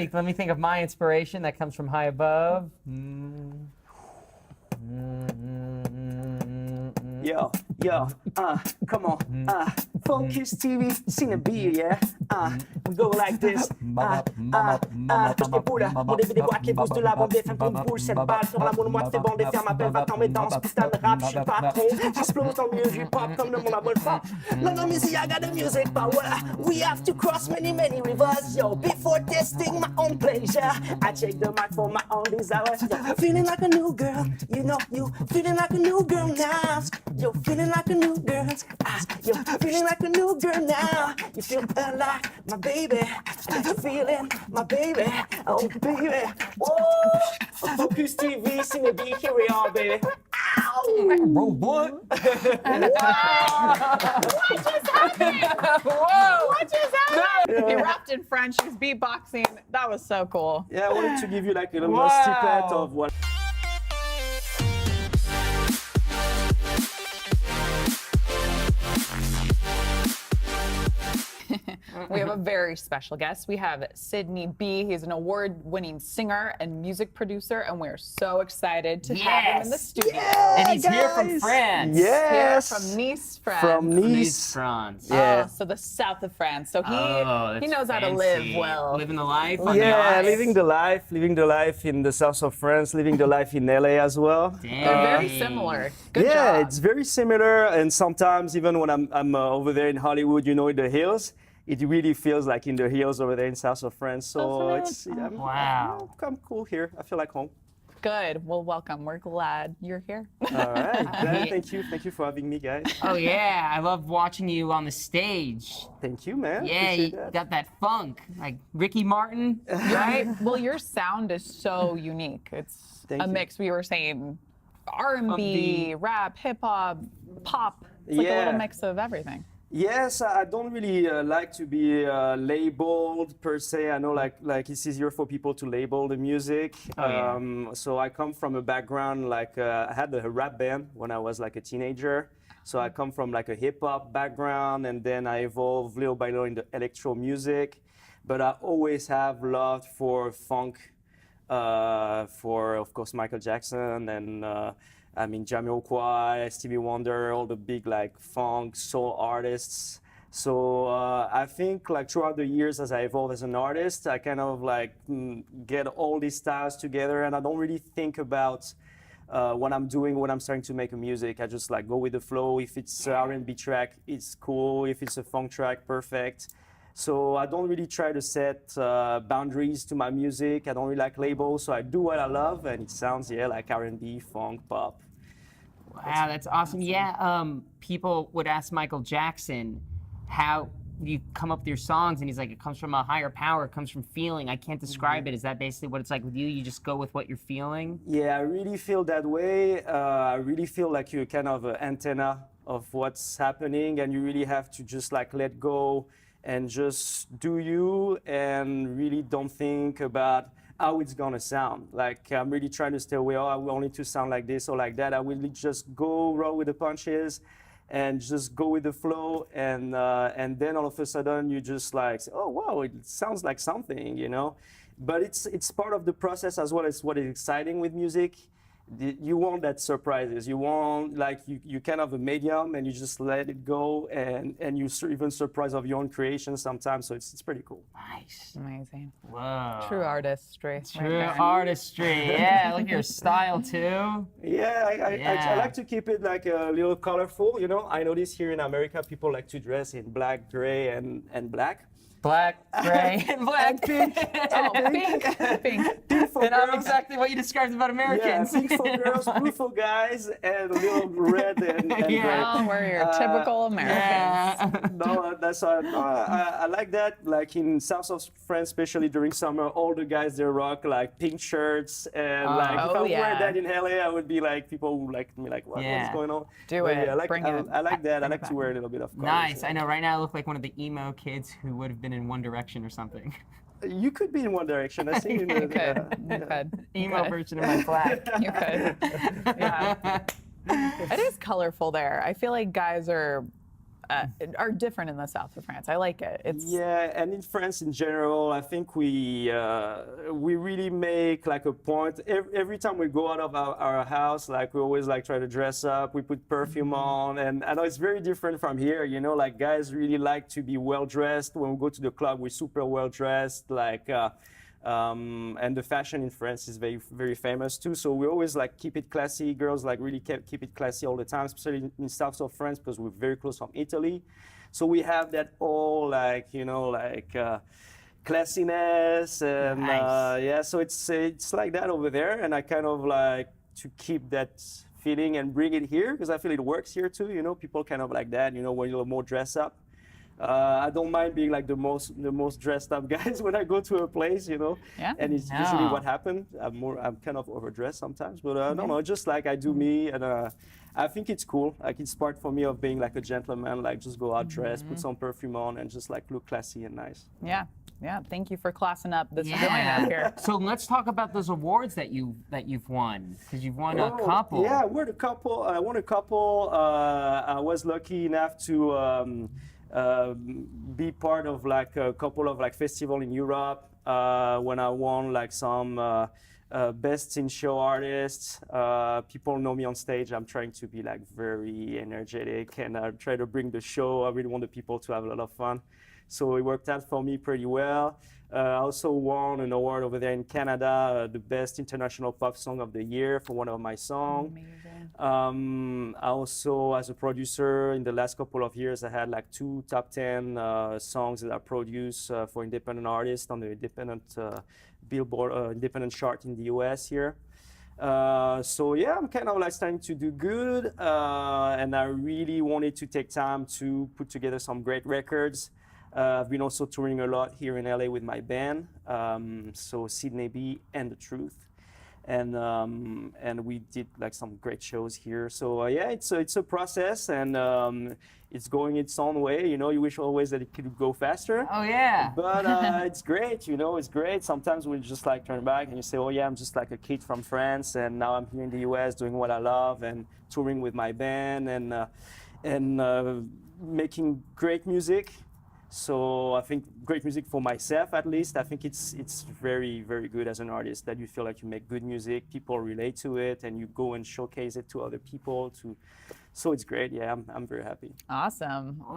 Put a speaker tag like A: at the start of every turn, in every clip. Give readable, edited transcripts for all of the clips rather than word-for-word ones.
A: Let me think of my inspiration that comes from high above.
B: Yo, come on, Focus TV, Sidney B, yeah, we go like this, je boule, mon début des voix qui poussent de la bande, des fins pour une boule, cette balle sur la moule, moi c'est bon, des fermes m'appellent, va tomber dans ce putain de rap, j'suis pas prêt, j'explose dans le milieu du pop comme le monde a beau fort. London music, I got the music power, we have to cross many rivers, yo, before testing my own pleasure, I check the mic for my own desire, yo, feeling like a new girl, you know, you feeling like a new girl now. You're feeling like a new girl. You're feeling like a new girl now. You feel alive, my baby. You're feeling, my baby. Oh, baby. Whoa. Focus TV, Sidney B, here we are, baby. Ow.
A: Robot.
C: What just happened?
A: Whoa.
C: What just happened? He rapped in French. He's beatboxing. That was so cool.
B: Yeah, I wanted to give you like a little snippet of what.
C: We have a very special guest. We have Sidney B. He's an award-winning singer and music producer, and we're so excited to have him in the studio.
B: Yeah,
A: And he's here from France.
B: Yes.
C: Here from Nice, France.
B: From
A: Nice, France.
B: Yeah.
C: Oh, so the south of France. So he
A: That's
C: knows how to
A: fancy.
C: live well.
A: Living the life on the
B: Yeah,
A: ice.
B: living the life in the south of France, living the life in LA as well.
C: They're very similar. Good
B: Yeah,
C: job.
B: it's very similar, and sometimes even when I'm over there in Hollywood, you know, in the hills, it really feels like in the hills over there in south of France. So
C: That's
A: Wow.
B: I'm cool here. I feel like home.
C: Good. Well, welcome. We're glad you're here.
B: All right. Thank you for having me, guys.
A: Oh yeah, I love watching you on the stage.
B: Thank you, man.
A: Yeah,
B: Appreciate
A: you
B: that.
A: got that funk, like Ricky Martin, right?
C: Well, your sound is so unique. It's
B: Thank
C: a
B: you.
C: mix. We were saying R&B,
A: R&B.
C: rap, hip hop, pop. It's like a
B: Yeah.
C: little mix of everything.
B: Yes, I don't really like to be labeled per se. I know like it's easier for people to label the music.
A: Oh, yeah.
B: So I come from a background like I had a rap band when I was like a teenager. So I come from like a hip hop background, and then I evolved little by little into electro music. But I always have loved for funk, for of course Michael Jackson and. I mean, Jamiroquai, Stevie Wonder, all the big like funk, soul artists. So I think like throughout the years as I evolve as an artist, I kind of like get all these styles together, and I don't really think about what I'm doing when I'm starting to make a music. I just like go with the flow. If it's an R&B track, it's cool. If it's a funk track, perfect. So I don't really try to set boundaries to my music. I don't really like labels, so I do what I love, and it sounds like R&B, funk, pop.
A: Wow, that's awesome. Yeah, people would ask Michael Jackson how you come up with your songs, and he's like, it comes from a higher power, it comes from feeling. I can't describe it. Is that basically what it's like with you? You just go with what you're feeling?
B: Yeah, I really feel that way. I really feel like you're kind of an antenna of what's happening, and you really have to just like let go and just do you, and really don't think about how it's gonna sound. Like I'm really trying to stay away. Oh, I want it to sound like this or like that. I will just go roll with the punches, and just go with the flow. And then all of a sudden you just like, oh wow, it sounds like something, you know. But it's part of the process as well as what is exciting with music. You want that surprises. You want like you kind of a medium, and you just let it go, and you even surprise of your own creation sometimes. So it's pretty cool.
A: Nice.
C: Amazing.
A: Whoa.
C: True artistry.
A: True artistry. Yeah, look at your style too.
B: Yeah, I like to keep it like a little colorful. You know, I notice here in America people like to dress in black, gray, and black.
A: Black, gray, and black.
B: Pink.
C: Oh, pink.
B: Pink for
A: And I'm
B: girls.
A: exactly what you described about
B: Yeah,
A: Americans.
B: pink for girls, blue for guys, and a little red and
A: Yeah.
C: Oh, we're your typical Americans.
A: Yeah.
B: No, that's I like that. Like in south of France, especially during summer, all the guys they rock like pink shirts, and like if I
C: Oh,
B: wear
C: yeah.
B: that in LA, I would be like people would like me like what's going on?
C: Do
B: But
C: it.
B: Yeah, I like
C: Bring it.
B: I like that. I
C: Bring it
B: like to
C: back.
B: wear a little bit of color.
A: Nice.
B: so.
A: I know. Right now, I look like one of the emo kids who would have been in One Direction or something.
B: You could be in One Direction. I see you.
C: You could. You could.
A: Emo version of my black.
C: You could. Yeah. It is colorful there. I feel like guys are are different in the south of France. I like it. It's
B: Yeah, and in France in general, I think we really make like a point. Every time we go out of our house, like we always like try to dress up. We put perfume on, and I know it's very different from here. You know, like guys really like to be well dressed. When we go to the club, we're super well dressed. Like. And the fashion in France is very, very famous too. So we always like keep it classy. Girls like really keep it classy all the time, especially in south of France because we're very close from Italy. So we have that all like classiness and
A: Nice.
B: yeah. So it's like that over there, and I kind of like to keep that feeling and bring it here because I feel it works here too. You know, people kind of like that. You know, when you're more dressed up. I don't mind being like the most dressed up guys when I go to a place, you know.
C: Yeah.
B: And it's usually what happened. I'm kind of overdressed sometimes, but no, no, just like I do me, and I think it's cool. Like it's part for me of being like a gentleman. Like just go out dressed, put some perfume on, and just like look classy and nice.
C: yeah. Thank you for classing up this joint up here.
A: So let's talk about those awards that you've won, because you've won a couple.
B: Yeah, we're a couple. I won a couple. I was lucky enough to. Be part of like a couple of like festival in Europe when I won like some best in show artists. People know me on stage. I'm trying to be like very energetic and I try to bring the show. I really want the people to have a lot of fun. So it worked out for me pretty well. I also won an award over there in Canada, the best international pop song of the year for one of my songs.
C: Amazing.
B: I also, as a producer, in the last couple of years, I had like 2 top 10 songs that I produced for independent artists on the independent Billboard independent chart in the US here. So yeah, I'm kind of like starting to do good, and I really wanted to take time to put together some great records. I've been also touring a lot here in LA with my band, so Sidney B and The Truth, and we did like some great shows here. So yeah, it's a process, and it's going its own way. You know, you wish always that it could go faster.
A: Oh yeah.
B: But it's great, you know, it's great. Sometimes we just like turn back and you say, oh yeah, I'm just like a kid from France, and now I'm here in the US doing what I love and touring with my band and making great music. So I think great music for myself, at least. I think it's very, very good as an artist that you feel like you make good music, people relate to it, and you go and showcase it to other people. So it's great. Yeah, I'm very happy.
C: Awesome.
A: Wow.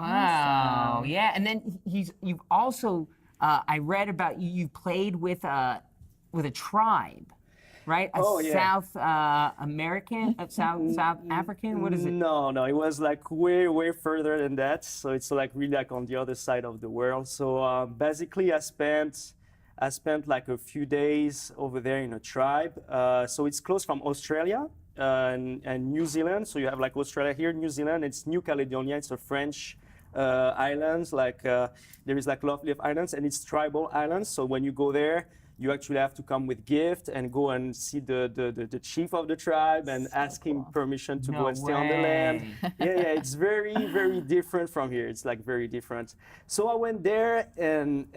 C: Awesome.
A: Yeah, and then you've also I read about you played with a tribe, right? South American, South African. What is it?
B: No, it was like way further than that. So it's like really like on the other side of the world. So basically, I spent like a few days over there in a tribe. So it's close from Australia and New Zealand. So you have like Australia here, New Zealand. It's New Caledonia. It's a French islands. Like there is like lovely of islands, and it's tribal islands. So when you go there, you actually have to come with gift and go and see the chief of the tribe and ask him permission to go and stay on the land. Yeah, it's very, very different from here. It's like very different. So I went there and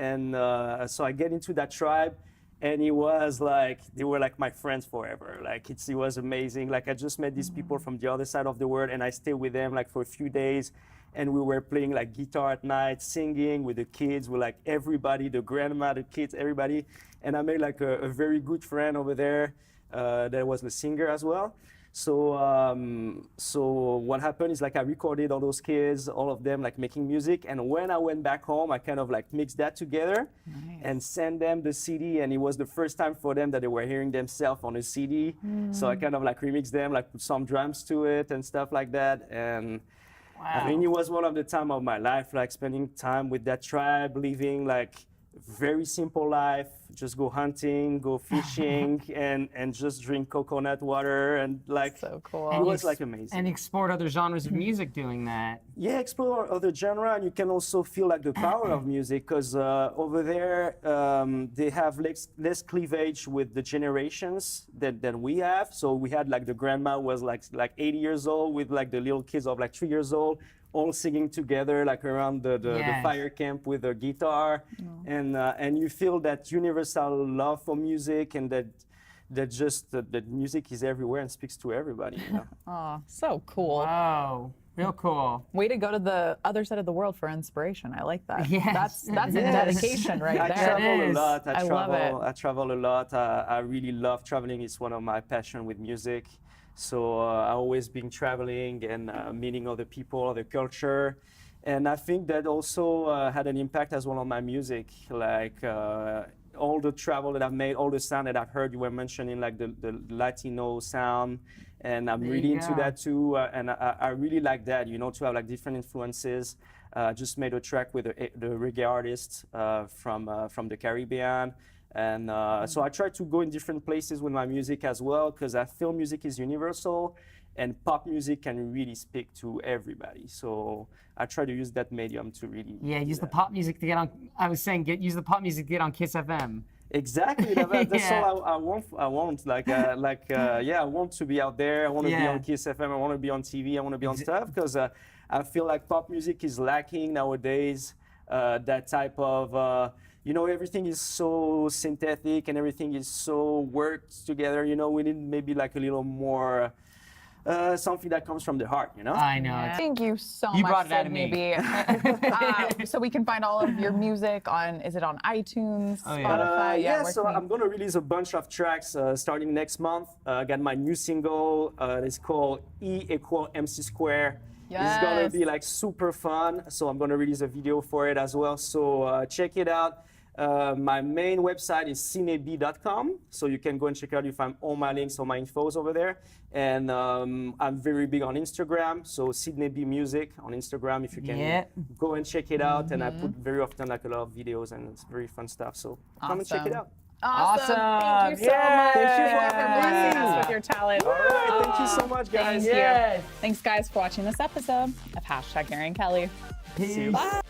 B: so I get into that tribe, and it was like, they were like my friends forever. Like it was amazing. Like I just met these people from the other side of the world, and I stayed with them like for a few days. And we were playing like guitar at night, singing with the kids, with like everybody, the grandma, the kids, everybody. And I made like a very good friend over there that was the singer as well. So what happened is like I recorded all those kids, all of them like making music. And when I went back home, I kind of like mixed that together and sent them the CD. And it was the first time for them that they were hearing themselves on a CD. So I kind of like remixed them, like put some drums to it and stuff like that. And I mean, it was one of the time of my life, like spending time with that tribe, living like very simple life, just go hunting, go fishing, and just drink coconut water, and like
C: So cool.
B: it was like amazing.
A: And explored other genres of music doing that.
B: Yeah, explore other genre, and you can also feel like the power of music, because over there they have less cleavage with the generations than we have. So we had like the grandma was like 80 years old with like the little kids of like 3 years old, all singing together like around the fire camp with a guitar, and you feel that universal love for music, and that music is everywhere and speaks to everybody. You know?
C: Oh, so cool.
A: Wow. Real cool.
C: Way to go to the other side of the world for inspiration. I like that.
A: Yes.
C: That's a dedication right
B: I
C: there.
B: travel a
A: is.
B: lot.
C: I love it.
B: I travel a lot. I really love traveling. It's one of my passion with music. So I've always been traveling and meeting other people, other culture. And I think that also had an impact as well on my music. Like all the travel that I've made, all the sound that I've heard, you were mentioning like the Latino sound. And I'm really into that too. And I really like that, you know, to have like different influences. Just made a track with the reggae artist from the Caribbean. And so I try to go in different places with my music as well, because I feel music is universal and pop music can really speak to everybody. So I try to use that medium to really
A: Use the pop music to get on. I was saying, use the pop music to get on Kiss FM.
B: Exactly. That's all I want. I want I want to be out there. I want to be on Kiss FM. I want to be on TV. I want to be on stuff because I feel like pop music is lacking nowadays. That type of everything is so synthetic and everything is so worked together. You know, we need maybe like a little more. Something that comes from the heart, you know?
A: I know.
C: Thank you so much,
A: You brought it out of
C: Sidney
A: me.
C: B. So we can find all of your music is it on iTunes, Spotify?
B: Yeah, so I'm going to release a bunch of tracks starting next month. I got my new single. It's called E=MC².
C: Yes.
B: It's going to be like super fun. So I'm going to release a video for it as well. So check it out. My main website is sidneyb.com, so you can go and check out. You find all my links, all my infos over there. And I'm very big on Instagram, so Sidney B Music on Instagram. If you can go and check it out, and I put very often like a lot of videos, and it's very fun stuff. So come and check it out.
C: Awesome. Thank you so much.
B: Thank you
C: for blessing us with your talent.
B: All right, thank you so much, guys.
C: Thank you. Thanks, guys, for watching this episode of #HarryandKelly.
B: See you.
C: Bye.